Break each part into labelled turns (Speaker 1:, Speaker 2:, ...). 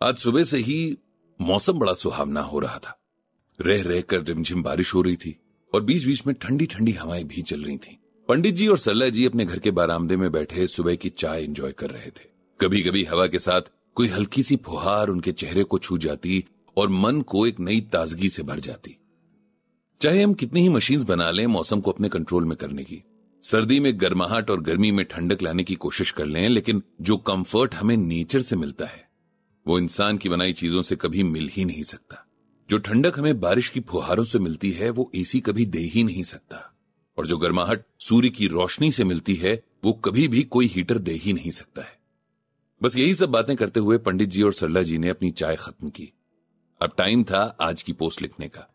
Speaker 1: आज सुबह से ही मौसम बड़ा सुहावना हो रहा था। रह रहकर रिमझिम बारिश हो रही थी और बीच बीच में ठंडी ठंडी हवाएं भी चल रही थीं। पंडित जी और सरला जी अपने घर के बारामदे में बैठे सुबह की चाय एंजॉय कर रहे थे। कभी कभी हवा के साथ कोई हल्की सी फुहार उनके चेहरे को छू जाती और मन को एक नई ताजगी से भर जाती। चाहे हम कितनी ही मशीन्स बना लें मौसम को अपने कंट्रोल में करने की, सर्दी में गर्माहट और गर्मी में ठंडक लाने की कोशिश कर लें, लेकिन जो कंफर्ट हमें नेचर से मिलता है वो इंसान की बनाई चीजों से कभी मिल ही नहीं सकता। जो ठंडक हमें बारिश की फुहारों से मिलती है वो एसी कभी दे ही नहीं सकता, और जो गर्माहट सूर्य की रोशनी से मिलती है वो कभी भी कोई हीटर दे ही नहीं सकता है। बस यही सब बातें करते हुए पंडित जी और सरला जी ने अपनी चाय खत्म की। अब टाइम था आज की पोस्ट लिखने का।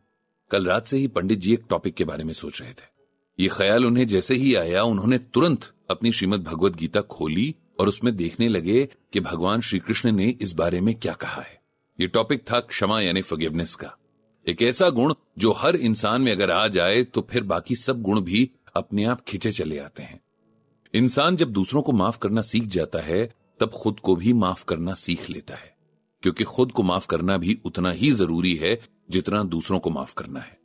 Speaker 1: कल रात से ही पंडित जी एक टॉपिक के बारे में सोच रहे थे। ये ख्याल उन्हें जैसे ही आया उन्होंने तुरंत अपनी श्रीमद् भगवत गीता खोली और उसमें देखने लगे कि भगवान श्री कृष्ण ने इस बारे में क्या कहा है। ये टॉपिक था क्षमा यानी फॉरगिवनेस का। एक ऐसा गुण जो हर इंसान में अगर आ जाए तो फिर बाकी सब गुण भी अपने आप खिंचे चले आते हैं। इंसान जब दूसरों को माफ करना सीख जाता है तब खुद को भी माफ करना सीख लेता है, क्योंकि खुद को माफ करना भी उतना ही जरूरी है जितना दूसरों को माफ करना है।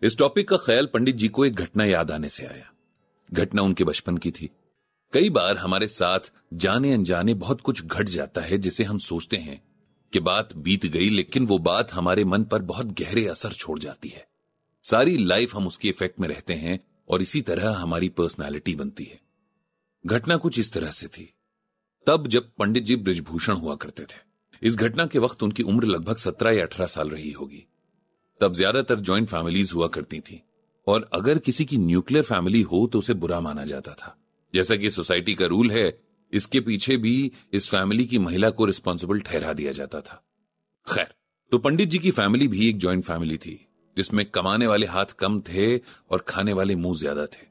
Speaker 1: इस टॉपिक का ख्याल पंडित जी को एक घटना याद आने से आया। घटना उनके बचपन की थी। कई बार हमारे साथ जाने अनजाने बहुत कुछ घट जाता है जिसे हम सोचते हैं कि बात बीत गई, लेकिन वो बात हमारे मन पर बहुत गहरे असर छोड़ जाती है। सारी लाइफ हम उसके इफेक्ट में रहते हैं और इसी तरह हमारी पर्सनालिटी बनती है। घटना कुछ इस तरह से थी। तब जब पंडित जी बृजभूषण हुआ करते थे, इस घटना के वक्त उनकी उम्र लगभग 17 या 18 साल रही होगी। तब ज्यादातर जॉइंट फैमिलीज हुआ करती थी और अगर किसी की न्यूक्लियर फैमिली हो तो उसे बुरा माना जाता था। जैसा कि सोसाइटी का रूल है, इसके पीछे भी इस फैमिली की महिला को रिस्पॉन्सिबल ठहरा दिया जाता था। खैर, तो पंडित जी की फैमिली भी एक जॉइंट फैमिली थी जिसमें कमाने वाले हाथ कम थे और खाने वाले मुंह ज्यादा थे।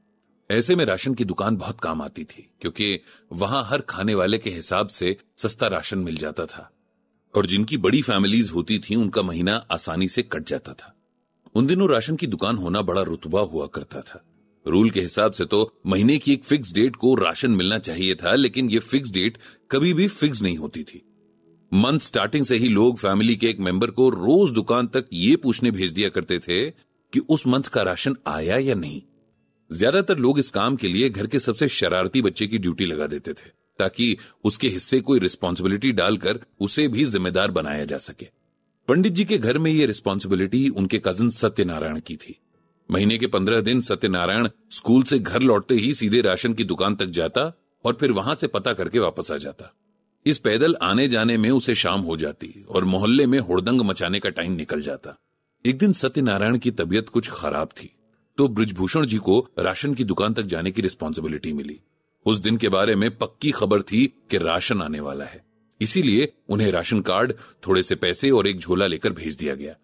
Speaker 1: ऐसे में राशन की दुकान बहुत काम आती थी, क्योंकि वहां हर खाने वाले के हिसाब से सस्ता राशन मिल जाता था और जिनकी बड़ी फैमिलीज होती थी उनका महीना आसानी से कट जाता था। उन दिनों राशन की दुकान होना बड़ा रुतबा हुआ करता था। रूल के हिसाब से तो महीने की एक फिक्स डेट को राशन मिलना चाहिए था, लेकिन ये फिक्स डेट कभी भी फिक्स नहीं होती थी। मंथ स्टार्टिंग से ही लोग फैमिली के एक मेंबर को रोज दुकान तक ये पूछने भेज दिया करते थे कि उस मंथ का राशन आया या नहीं। ज्यादातर लोग इस काम के लिए घर के सबसे शरारती बच्चे की ड्यूटी लगा देते थे ताकि उसके हिस्से कोई रिस्पॉन्सिबिलिटी डालकर उसे भी जिम्मेदार बनाया जा सके। पंडित जी के घर में यह रिस्पॉन्सिबिलिटी उनके कजिन सत्यनारायण की थी। महीने के 15 दिन सत्यनारायण स्कूल से घर लौटते ही सीधे राशन की दुकान तक जाता और फिर वहां से पता करके वापस आ जाता। इस पैदल आने जाने में उसे शाम हो जाती और मोहल्ले में हुड़दंग मचाने का टाइम निकल जाता। एक दिन सत्यनारायण की तबीयत कुछ खराब थी तो बृजभूषण जी को राशन की दुकान तक जाने की रिस्पॉन्सिबिलिटी मिली। उस दिन के बारे में पक्की खबर थी कि राशन आने वाला है, इसीलिए उन्हें राशन कार्ड, थोड़े से पैसे और एक झोला लेकर भेज दिया गया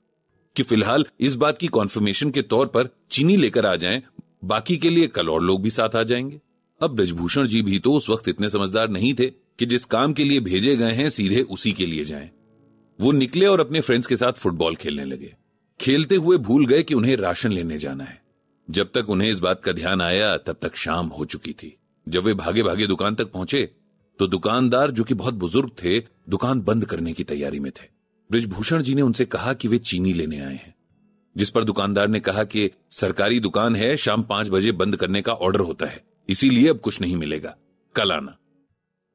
Speaker 1: कि फिलहाल इस बात की कॉन्फर्मेशन के तौर पर चीनी लेकर आ जाएं, बाकी के लिए कल और लोग भी साथ आ जाएंगे। अब बृजभूषण जी भी तो उस वक्त इतने समझदार नहीं थे कि जिस काम के लिए भेजे गए हैं सीधे उसी के लिए जाएं। वो निकले और अपने फ्रेंड्स के साथ फुटबॉल खेलने लगे। खेलते हुए भूल गए कि उन्हें राशन लेने जाना है। जब तक उन्हें इस बात का ध्यान आया तब तक शाम हो चुकी थी। जब वे भागे भागे दुकान तक पहुंचे तो दुकानदार, जो कि बहुत बुजुर्ग थे, दुकान बंद करने की तैयारी में थे। बृजभूषण जी ने उनसे कहा कि वे चीनी लेने आए हैं, जिस पर दुकानदार ने कहा कि सरकारी दुकान है, शाम 5 बजे बंद करने का ऑर्डर होता है, इसीलिए अब कुछ नहीं मिलेगा, कल आना।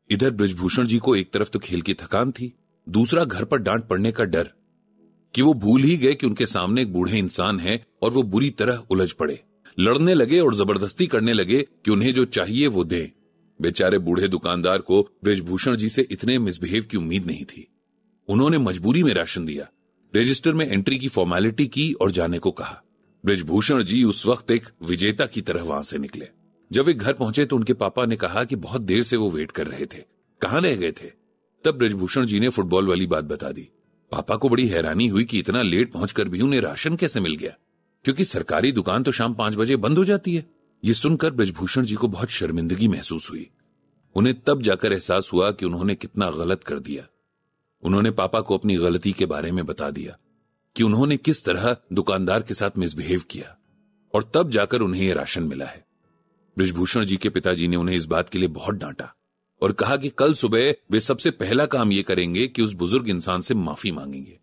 Speaker 1: इधर बृजभूषण जी को एक तरफ तो खेल की थकान थी, दूसरा घर पर डांट पड़ने का डर कि वो भूल ही गए कि उनके सामने एक बूढ़े इंसान हैं और वो बुरी तरह उलझ पड़े। लड़ने लगे और जबरदस्ती करने लगे कि उन्हें जो चाहिए वो दें। बेचारे बूढ़े दुकानदार को बृजभूषण जी से इतने मिसबिहेव की उम्मीद नहीं थी। उन्होंने मजबूरी में राशन दिया, रजिस्टर में एंट्री की फॉर्मेलिटी की और जाने को कहा। बृजभूषण जी उस वक्त एक विजेता की तरह वहां से निकले। जब वे घर पहुंचे तो उनके पापा ने कहा कि बहुत देर से वो वेट कर रहे थे, कहां रह गए थे। तब बृजभूषण जी ने फुटबॉल वाली बात बता दी। पापा को बड़ी हैरानी हुई कि इतना लेट पहुंचकर भी उन्हें राशन कैसे मिल गया, क्योंकि सरकारी दुकान तो शाम 5 बजे बंद हो जाती है। ये सुनकर बृजभूषण जी को बहुत शर्मिंदगी महसूस हुई। उन्हें तब जाकर एहसास हुआ कि उन्होंने कितना गलत कर दिया। उन्होंने पापा को अपनी गलती के बारे में बता दिया कि उन्होंने किस तरह दुकानदार के साथ मिसबिहेव किया, और तब जाकर उन्हें यह राशन मिला है। बृजभूषण जी के पिताजी ने उन्हें इस बात के लिए बहुत डांटा और कहा कि कल सुबह वे सबसे पहला काम ये करेंगे कि उस बुजुर्ग इंसान से माफी मांगेंगे।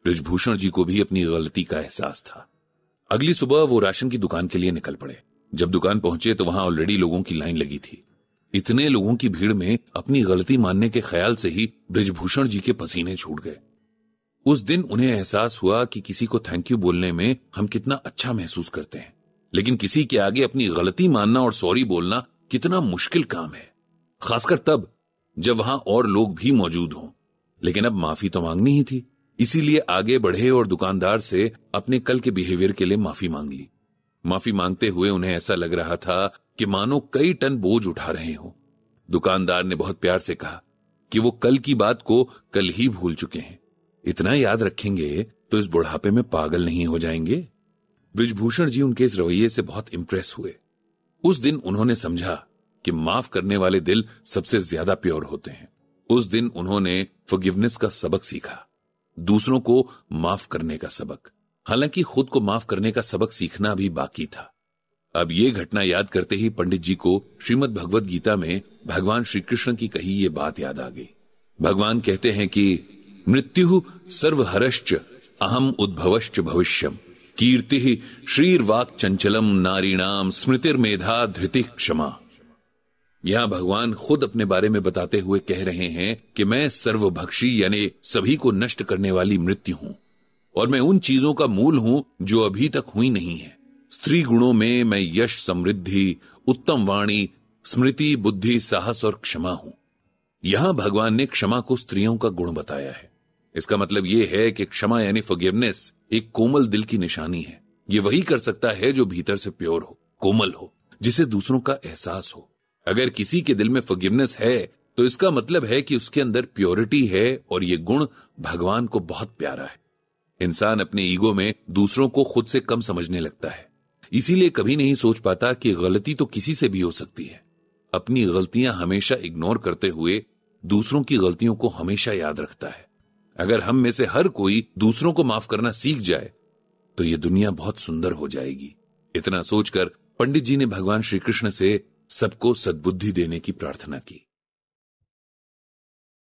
Speaker 1: बृजभूषण जी को भी अपनी गलती का एहसास था। अगली सुबह वो राशन की दुकान के लिए निकल पड़े। जब दुकान पहुंचे तो वहां ऑलरेडी लोगों की लाइन लगी थी। इतने लोगों की भीड़ में अपनी गलती मानने के ख्याल से ही बृजभूषण जी के पसीने छूट गए। उस दिन उन्हें एहसास हुआ कि किसी को थैंक यू बोलने में हम कितना अच्छा महसूस करते हैं, लेकिन किसी के आगे अपनी गलती मानना और सॉरी बोलना कितना मुश्किल काम है, खासकर तब जब वहां और लोग भी मौजूद हों। लेकिन अब माफी तो मांगनी ही थी, इसीलिए आगे बढ़े और दुकानदार से अपने कल के बिहेवियर के लिए माफी मांग ली। माफी मांगते हुए उन्हें ऐसा लग रहा था कि मानो कई टन बोझ उठा रहे हो। दुकानदार ने बहुत प्यार से कहा कि वो कल की बात को कल ही भूल चुके हैं, इतना याद रखेंगे तो इस बुढ़ापे में पागल नहीं हो जाएंगे। बृजभूषण जी उनके इस रवैये से बहुत इंप्रेस हुए। उस दिन उन्होंने समझा कि माफ करने वाले दिल सबसे ज्यादा प्योर होते हैं। उस दिन उन्होंने फॉरगिवनेस का सबक सीखा, दूसरों को माफ करने का सबक। हालांकि खुद को माफ करने का सबक सीखना भी बाकी था। अब ये घटना याद करते ही पंडित जी को श्रीमद् भगवत गीता में भगवान श्री कृष्ण की कही ये बात याद आ गई। भगवान कहते हैं कि मृत्यु सर्वहरश्च अहम उद्भवश्च भविष्यम कीर्ति श्रीर्वाक् चंचलम नारीणाम स्मृतिर्मेधा धृति क्षमा। यहां भगवान खुद अपने बारे में बताते हुए कह रहे हैं कि मैं सर्वभक्षी यानी सभी को नष्ट करने वाली मृत्यु हूं, और मैं उन चीजों का मूल हूं जो अभी तक हुई नहीं है। स्त्री गुणों में मैं यश, समृद्धि, उत्तम वाणी, स्मृति, बुद्धि, साहस और क्षमा हूं। यहां भगवान ने क्षमा को स्त्रियों का गुण बताया है। इसका मतलब यह है कि क्षमा यानी फॉरगिवनेस एक कोमल दिल की निशानी है। ये वही कर सकता है जो भीतर से प्योर हो, कोमल हो, जिसे दूसरों का एहसास हो। अगर किसी के दिल में फॉरगिवनेस है तो इसका मतलब है कि उसके अंदर प्योरिटी है, और ये गुण भगवान को बहुत प्यारा है। इंसान अपने ईगो में दूसरों को खुद से कम समझने लगता है, इसीलिए कभी नहीं सोच पाता कि गलती तो किसी से भी हो सकती है। अपनी गलतियां हमेशा इग्नोर करते हुए दूसरों की गलतियों को हमेशा याद रखता है। अगर हम में से हर कोई दूसरों को माफ करना सीख जाए तो ये दुनिया बहुत सुंदर हो जाएगी। इतना सोचकर पंडित जी ने भगवान श्री कृष्ण से सबको सद्बुद्धि देने की प्रार्थना की।